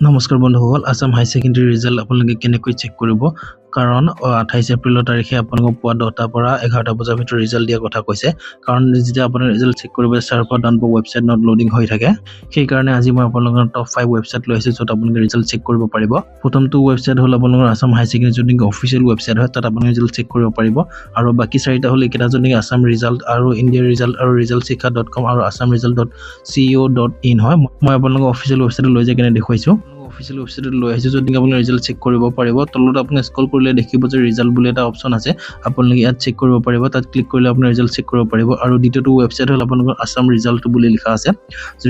নমস্কাৰ বন্ধুসকল আসাম হাই secondary result আপোনালোকে কেনেকৈ চেক কৰিব কাৰণ 28 এপ্ৰিলৰ তাৰিখে আপোনালোকক পুৱা 10টা পৰা 11টা বজাৰ ভিতৰত ৰিজাল্ট দিয়া কথা কৈছে কাৰণ যেতিয়া আপোনাৰ ৰিজাল্ট চেক কৰিব চাৰ্ভাৰ ডাউন বা ৱেবছাইট নট লোডিং হৈ থাকে সেই কাৰণে আজি মই আপোনালোকৰ টপ 5 ৱেবছাইট লৈ আহিছো য'ত আপোনালোকে ৰিজাল্ট চেক কৰিব পাৰিব প্ৰথমটো ৱেবছাইট হ'ল আপোনালোকৰ আসাম হাই সেকেন্ডাৰী যোনটো অফিচিয়েল ৱেবছাইট হয় তাত আপোনালোকে ৰিজাল্ট চেক কৰিব পাৰিব আৰু বাকি চাৰিটা হ'ল একেটা যোনটো আসাম ৰিজাল্ট আৰু ইণ্ডিয়া ৰিজাল্ট আৰু resultsikha.com আৰু assamresult.co.in হয় মই আপোনালোকক অফিচিয়েল ৱেবছাইট লৈ যাই কেনে দেখুৱাইছো অফিচিয়েল ৱেবছাইটত লৈ আহিছো যদি আপুনি ৰিজাল্ট চেক কৰিব পাৰিব তলত আপুনি স্ক্ৰল কৰিলে দেখিব যে ৰিজাল্ট বুলি এটা অপচন আছে আপোনালোকে ইয়াত চেক কৰিব পাৰিব তাত ক্লিক কৰিলে আপুনি ৰিজাল্ট চেক কৰিব পাৰিব আৰু দ্বিতীয়টো ৱেবছাইট হ'ল আপোনালোকৰ আসাম ৰিজাল্ট বুলি লিখা আছে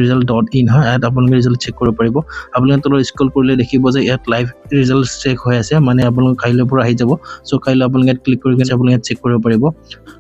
result.in হয় ইয়াত আপোনালোকে ৰিজাল্ট চেক কৰিব পাৰিব আপোনালোকে তলত স্ক্ৰল কৰিলে দেখিব যে ইয়াত লাইভ ৰিজাল্ট চেক হৈ আছে মানে আপোনালোক কাইলৈৰ পৰা আহি যাব সো কাইলৈ আপোনালোকে ইয়াত ক্লিক কৰি কিনে আপোনালোকে ইয়াত চেক কৰিব পাৰিব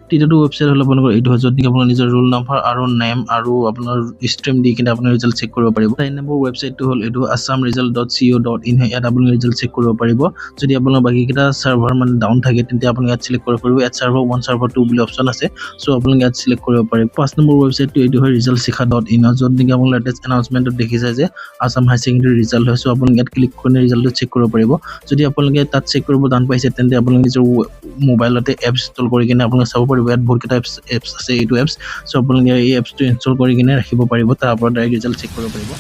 তৃতীয়টো ৱেবছাইট হ'ল আপোনালোকৰ এইটো হয় য'ত আপোনাৰ নিজৰ ৰোল নম্বৰ আৰু নেম আৰু আপোনাৰ ষ্ট্ৰীম দি কিনে আপুনি ৰিজাল্ট চেক কৰিব পাৰিব 3 নম্বৰ ৱেবছাইটটো হ'ল এইটো assamresult.co.in ইয়াত আপুনি ৰিজাল্ট চেক কৰিব পাৰিব যদি আপোনাৰ বাকি কিটা সাৰ্ভাৰ মানে ডাউন থাকে তেন্তে আপুনি ইয়াত সিলেক্ট কৰিব পাৰিব ইয়াত সাৰ্ভাৰ 1 সাৰ্ভাৰ 2 বুলি অপচন আছে সো আপুনি ইয়াত সিলেক্ট কৰিব পাৰিব 5 নম্বৰ ৱেবছাইটটো এইটো হয় resultsikha.in য'ত আপুনি লেটেষ্ট এনাউন্সমেন্টত দেখিছে যে আসাম হাই সেকেন্ডাৰী ৰিজাল্ট হয় সো আপুনি ইয়াত ক্লিক কৰি ৰিজাল্টটো চেক কৰিব পাৰিব যদি আপোনালোকে তাত চেক কৰিব টান পাইছে তেন্তে আপুনি নিজৰ মোবাইলতে এপছ ইনষ্টল কৰি কিনে আপুনি চাব পাৰিব ইয়াত বহুত কিটা এপছ আছে এইটো এপছ সো আপুনি এই এপছটো ইনষ্টল কৰি কিনে ৰাখিব পাৰিব তাৰ পৰা ডাইৰেক্ট ৰিজাল্ট চেক কৰিব পাৰিব